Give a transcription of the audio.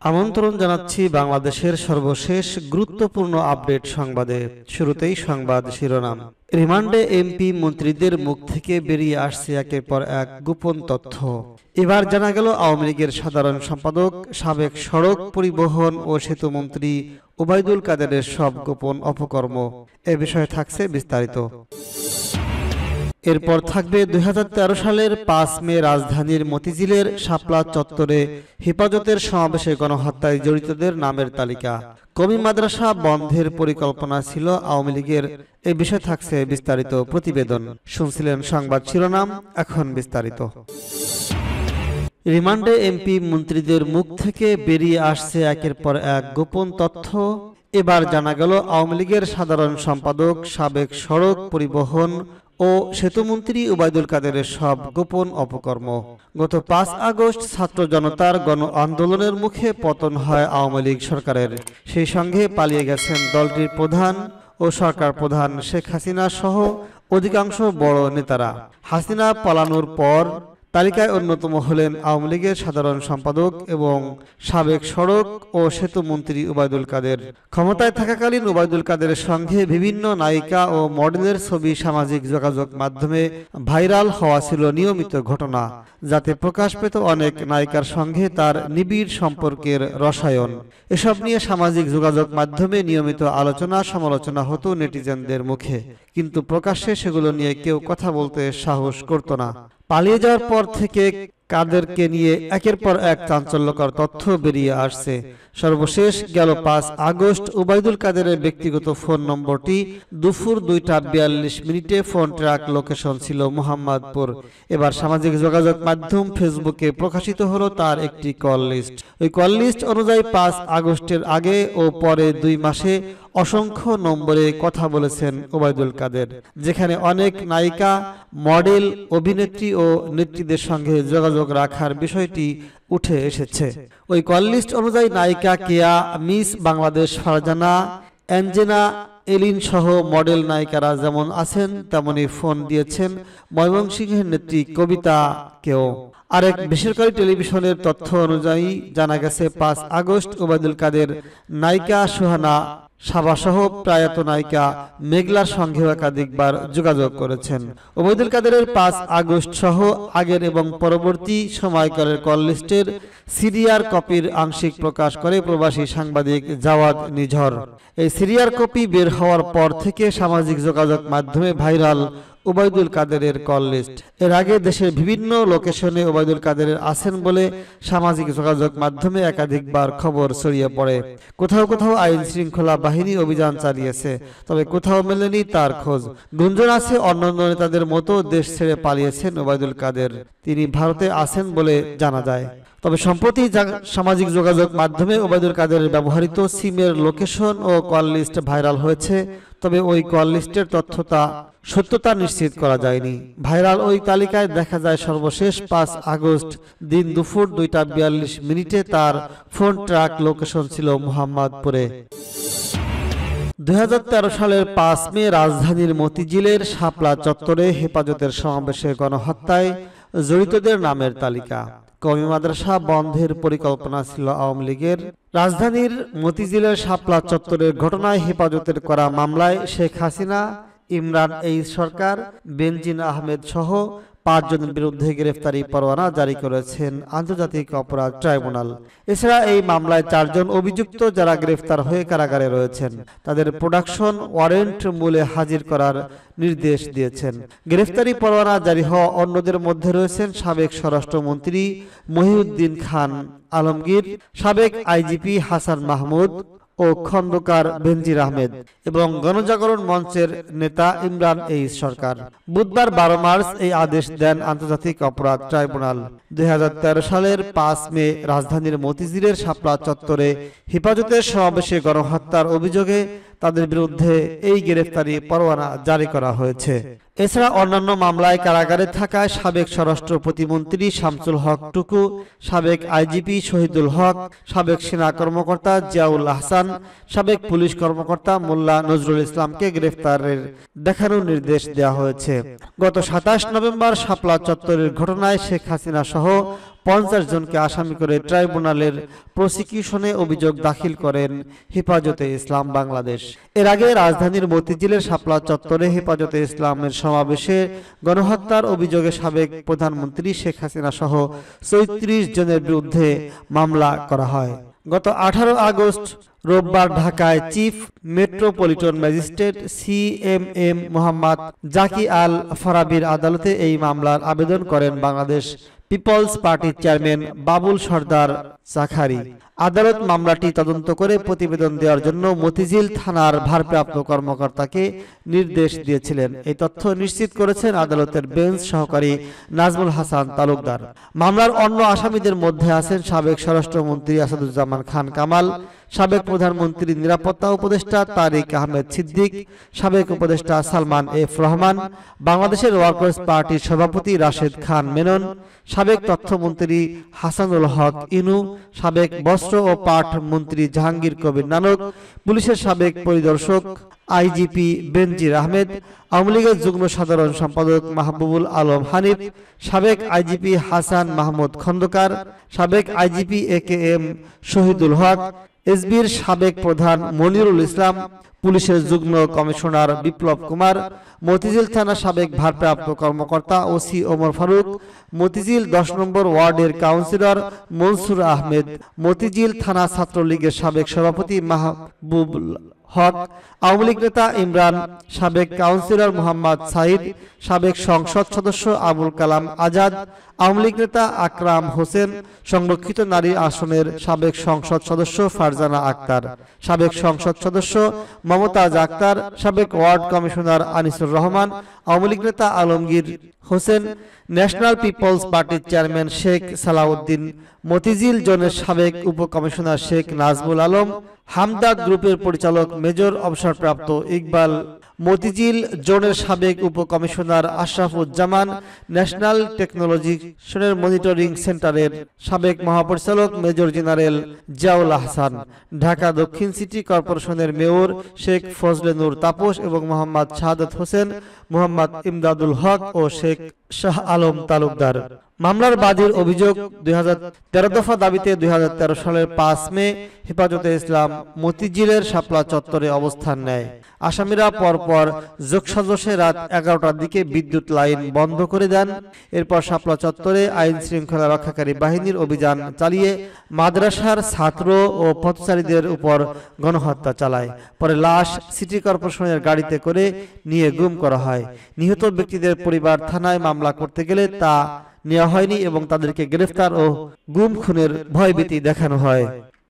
আমন্ত্রণ জানাচ্ছি বাংলাদেশের সর্বশেষ গুরুত্বপূর্ণ আপডেট সংবাদে। শুরুতেই সংবাদ শিরোনাম। রিমান্ডে এমপি মন্ত্রীদের মুখ থেকে বেরিয়ে আসছে একের পর এক গোপন তথ্য। এবার জানা গেল আওয়ামী লীগের সাধারণ সম্পাদক, সাবেক সড়ক পরিবহন ও সেতু মন্ত্রী ওবায়দুল কাদেরের সব গোপন অপকর্ম। এ বিষয়ে থাকছে বিস্তারিত। এরপর থাকবে ২০১৩ সালের ৫ মে রাজধানীর মতিঝিলের শাপলা চত্বরে হেফাজতের সমাবেশে গণহত্যায় জড়িতদের নামের তালিকা। কওমি মাদ্রাসা বন্ধের পরিকল্পনা ছিল আওয়ামী লীগের। এ বিষয়ে থাকছে বিস্তারিত প্রতিবেদন। শুনছিলেন সংবাদ শিরোনাম, এখন বিস্তারিত। রিমান্ডে এমপি মন্ত্রীদের মুখ থেকে বেরিয়ে আসছে একের পর এক গোপন তথ্য। এবার জানা গেল আওয়ামী লীগের সাধারণ সম্পাদক, সাবেক সড়ক পরিবহন ও সেতুমন্ত্রী ওবায়দুল কাদেরের সব গোপন অপকর্ম। গত ৫ আগস্ট ছাত্র জনতার গণ আন্দোলনের মুখে পতন হয় আওয়ামী লীগ সরকারের। সেই সঙ্গে পালিয়ে গেছেন দলটির প্রধান ও সরকার প্রধান শেখ হাসিনা সহ অধিকাংশ বড় নেতারা। হাসিনা পালানোর পর তালিকায় অন্যতম হলেন আওয়ামী লীগের সাধারণ সম্পাদক এবং সাবেক সড়ক ও সেতু মন্ত্রী ওবায়দুল কাদের। ক্ষমতায় থাকাকালীন ওবায়দুল কাদেরের সঙ্গে বিভিন্ন নায়িকা ও মডেলের ছবি সামাজিক যোগাযোগ মাধ্যমে ভাইরাল হওয়া ছিল নিয়মিত ঘটনা, যাতে প্রকাশ পেত অনেক নায়িকার সঙ্গে তার নিবিড় সম্পর্কের রসায়ন। এসব নিয়ে সামাজিক যোগাযোগ মাধ্যমে নিয়মিত আলোচনা সমালোচনা হতো নেটিজেনদের মুখে, কিন্তু প্রকাশ্যে সেগুলো নিয়ে কেউ কথা বলতে সাহস করত না। পালিয়ে যাওয়ার পর থেকে কাদেরকে নিয়ে একের পর এক চাঞ্চল্যকর তথ্য বেরিয়ে আসছে। সর্বশেষ গেল ৫ আগস্ট ওবায়দুল কাদেরের ব্যক্তিগত ফোন নম্বরটি দুপুর ২টা ৪২ মিনিটে ফোন ট্র্যাক লোকেশন ছিল মোহাম্মদপুর। এবার সামাজিক যোগাযোগ মাধ্যম ফেসবুকে প্রকাশিত হলো তার একটি কল লিস্ট। ওই কল লিস্ট অনুযায়ী ৫ আগস্টের আগে ও পরে ২ মাসে অসংখ্য নম্বরে কথা বলেছেন ওবায়দুল কাদের, যেখানে অনেক নায়িকা, মডেল, অভিনেত্রী ও নেত্রীদের সঙ্গে যোগাযোগ রাখার বিষয়টি উঠে এসেছে। ওই কল লিস্ট অনুযায়ী নায়িকা কেয়া, মিস বাংলাদেশ ফারজানা, অ্যাঞ্জেনা এলিন সহ মডেল নায়িকারা যেমন আছেন, তেমনি ফোন দিয়েছেন ময়মনসিংহের নেত্রী কবিতাকেও। আরেক বেসরকারি টেলিভিশনের তথ্য অনুযায়ী জানা গেছে ৫ আগস্ট ওবায়দুল কাদের নায়িকা সুহানা সাবাসহ প্রয়াত নায়িকা মেঘলার সঙ্গেও একাধিকবার যোগাযোগ করেছেন। ওবায়দুল কাদেরের ৫ আগস্ট সহ আগের এবং পরবর্তী সময়কালের কল লিস্টের সিরিয়ার কপির আংশিক প্রকাশ করে প্রবাসী সাংবাদিক জাওয়াদ নিঝর। এই সিরিয়ার কপি বের হওয়ার পর থেকে সামাজিক যোগাযোগ মাধ্যমে ভাইরাল ওবায়দুল কাদেরের কল লিস্ট। এর আগে দেশের বিভিন্ন লোকেশনে ওবায়দুল কাদেরের আছেন বলে সামাজিক যোগাযোগ মাধ্যমে একাধিকবার খবর ছড়িয়ে পড়ে। কোথাও কোথাও আইন শৃঙ্খলা বাহিনী অভিযান চালিয়েছে, তবে কোথাও মেলেনি তার খোঁজ। গুঞ্জন আছে অন্যান্য নেতাদের মতো দেশ ছেড়ে পালিয়েছেন ওবায়দুল কাদের। তিনি ভারতে আছেন বলে জানা যায়। তবে সম্প্রতি সামাজিক যোগাযোগ মাধ্যমে ওবায়দুল কাদেরের ব্যবহৃত সিমের লোকেশন ও কল লিস্ট ভাইরাল হয়েছে, তবে ওই কল লিস্টের সত্যতা নিশ্চিত করা যায়নি। ভাইরাল ওই তালিকায় দেখা যায় সর্বশেষ ৫ আগস্ট দিন দুপুর ২টা ৪২ মিনিটে তার ফোন ট্র্যাক লোকেশন ছিল মোহাম্মদপুরে। ২০১৩ সালের ৫ মে রাজধানীর মতিঝিলের শাপলা চত্বরে হেফাজতের সমাবেশে গণহত্যায় জড়িতদের নামের তালিকা। কওমি মাদ্রাসা বন্ধের পরিকল্পনা ছিল আওয়ামী লীগের। রাজধানীর মতিঝিলের শাপলা চত্বরের ঘটনায় হেফাজতের করা মামলায় শেখ হাসিনা, ইমরান এইচ সরকার, বেনজির আহমেদ সহ ৫ জনের বিরুদ্ধে গ্রেফতারি পরোয়ানা জারি করেছেন আন্তর্জাতিক অপরাধ ট্রাইব্যুনাল। এছাড়া এই মামলায় ৪ জন অভিযুক্ত যারা গ্রেফতার হয়ে কারাগারে রয়েছেন, তাদের প্রোডাকশন ওয়ারেন্ট মূলে হাজির করার নির্দেশ দিয়েছেন। গ্রেফতারি পরোয়ানা জারি হওয়া অন্যদের মধ্যে রয়েছেন সাবেক স্বরাষ্ট্রমন্ত্রী মহিউদ্দিন খান আলমগীর, সাবেক আইজিপি হাসান মাহমুদ ও খন্দকার বেনজির আহমেদ এবং গণজাগরণ মঞ্চের নেতা ইমরান এইচ সরকার। বুধবার ১২ মার্চ এই আদেশ দেন আন্তর্জাতিক অপরাধ ট্রাইব্যুনাল। ২০১৩ সালের ৫ মে রাজধানীর মতিঝিলের শাপলা চত্বরে হেফাজতের সমাবেশে গণহত্যার অভিযোগে তাদের বিরুদ্ধে এই গ্রেফতারি পরোয়ানা জারি করা হয়েছে। এছাড়া অন্যান্য মামলায় কারাগারে থাকায় সাবেক স্বরাষ্ট্র প্রতিমন্ত্রী শামসুল হক টুকু, সাবেক আইজিপি শহীদুল হক, সাবেক সেনা কর্মকর্তা জিয়াউল আহসান, সাবেক পুলিশ কর্মকর্তা মোল্লা নজরুল ইসলামকে গ্রেফতারের দেখানোর নির্দেশ দেওয়া হয়েছে। গত ২৭ নভেম্বর শাপলা চত্বরের ঘটনায় শেখ হাসিনা সহ 50 জনকে আসামি করে ট্রাইব্যুনালের প্রসিকিউশনে অভিযোগ দাখিল করেন হেফাজতে ইসলাম বাংলাদেশ। এর আগে রাজধানীর মতিঝিলের শাপলা চত্বরে হেফাজতে ইসলামের সমাবেশে গণহত্যার অভিযোগে সাবেক প্রধানমন্ত্রী শেখ হাসিনা সহ 34 জনের বিরুদ্ধে মামলা করা হয়। গত 18 আগস্ট রোববার ঢাকায় chief metropolitan magistrate CMM Mohammad Zaki Al ফারাবির আদালতে এই মামলার আবেদন করেন বাংলাদেশ পিপলস পার্টির চেয়ারম্যান বাবুল সরদার জাখারি। আদালত মামলাটি তদন্ত করে প্রতিবেদন দেওয়ার জন্য মতিঝিল থানার ভারপ্রাপ্ত কর্মকর্তাকে নির্দেশ দিয়েছিলেন। এই তথ্য নিশ্চিত করেছেন আদালতের বেঞ্চ সহকারী নাজমুল হাসান তালুকদার। মামলার অন্য আসামিদের মধ্যে আছেন সাবেক স্বরাষ্ট্রমন্ত্রী আসাদুজ্জামান খান কামাল, সাবেক প্রধানমন্ত্রী নিরাপত্তা উপদেষ্টা তারিক আহমেদ সিদ্দিক, সাবেক উপদেষ্টা সালমান এফ রহমান, বাংলাদেশের ওয়ার্কার্স পার্টির সভাপতি রাশেদ খান মেনন, সাবেক তথ্যমন্ত্রী হাসানুল হক ইনু, সাবেক বস্ত্র ও পাট মন্ত্রী জাহাঙ্গীর কবির নানক, পুলিশের সাবেক পরিদর্শক IGP বেনজির আহমেদ, আওয়ামী লীগের যুগ্ম সাধারণ সম্পাদক মাহবুবুল আলম হানিফ, সাবেক IGP হাসান মাহমুদ খন্দকার, সাবেক IGP AKM শহীদুল হক, এসবির সাবেক প্রধান মনিরুল ইসলাম, পুলিশের যুগ্ম কমিশনার বিপ্লব কুমার, মতিঝিল থানা সাবেক ভারপ্রাপ্ত কর্মকর্তা OC ওমর ফারুক, মতিঝিল 10 নম্বর ওয়ার্ডের কাউন্সিলর মনসুর আহমেদ, মতিঝিল থানা ছাত্রলীগের সাবেক সভাপতি মাহবুবুল হক, আওয়ামী লীগ নেতা ইমরান, সাবেক কাউন্সিলর মোহাম্মদ সাইদ, সাবেক সংসদ সদস্য আবুল কালাম আজাদ, আওয়ামী লীগ নেতা আকরাম হোসেন, সংরক্ষিত নারী আসনের সাবেক সংসদ সদস্য ফারজানা আক্তার, সাবেক সংসদ সদস্য মমতাজ আক্তার, সাবেক ওয়ার্ড কমিশনার আনিসুর রহমান, আওয়ামী লীগ নেতা আলমগীর হোসেন, ন্যাশনাল পিপলস পার্টির চেয়ারম্যান শেখ সালাউদ্দিন, মতিঝিল জোনের সাবেক উপকমিশনার শেখ নাজমুল আলম, হামদাদ গ্রুপের পরিচালক মেজর অবসরপ্রাপ্ত ইকবাল, মতিঝিল জোনের সাবেক উপকমিশনার আশরাফুজ্জামান, ন্যাশনাল টেকনোলজিশনের মনিটরিং সেন্টারের সাবেক মহাপরিচালক মেজর জেনারেল জিয়াউল আহসান, ঢাকা দক্ষিণ সিটি কর্পোরেশনের মেয়র শেখ ফজলে নূর তাপস এবং মোহাম্মদ শাহাদাত হোসেন, মোহাম্মদ ইমদাদুল হক ও শেখ শাহ আলম তালুকদার। মামলার বাদীর অভিযোগ 2013 দফা দাবিতে 2013 সালের 5 মে হেফাজতে ইসলাম মতিঝিলের শাপলা চত্বরে অবস্থান নেয়। আসামিরা পরপর যোগসাজশে রাত 11টার দিকে বিদ্যুৎ লাইন বন্ধ করে দেন। এরপর শাপলা চত্বরে আইন শৃঙ্খলা রক্ষাকারী বাহিনীর অভিযান চালিয়ে মাদ্রাসার ছাত্র ও পথচারীদের উপর গণহত্যা চালায়। পরে লাশ সিটি কর্পোরেশনের গাড়িতে করে নিয়ে গুম করা হয়। নিহত ব্যক্তিদের পরিবার থানায় মামলা করতে গেলে তা নেওয়া হয়নি এবং তাদেরকে গ্রেফতার ও গুম খুনের ভয়ভীতি দেখানো হয়।